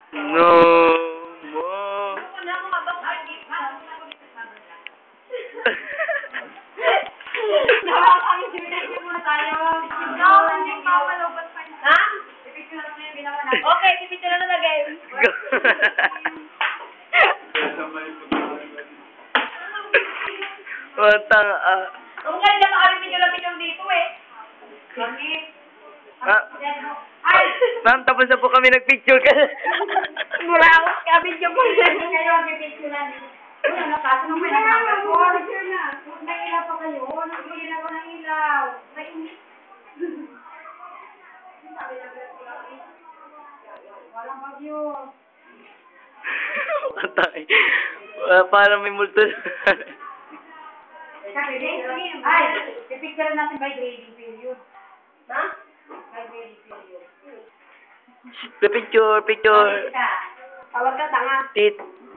No mo. Nakakakalimutan muna tayo. No, hindi pa palabas pa. Ha? Pipicture na yung ginawa natin. Okay, pipicture na na game. Watang Kung kaya dyan nakapipicture na picture dito eh. Bakit? Ay! Ma'am, tapos na po kami nagpicture ka. Muraos ka, video mo. Kayo ang pipicture na dito. Uy, ano, kaso nung may nakakapit ko. Picture na. Huwag may ilaw pa kayo. Nagbigyan ako ng ilaw. Mainit. Walang bagyo. Patay. Parang may multo. Ay, pipicture natin by grading period. Ha? By grading period. Picture. Tawag ka, tanga. Tit.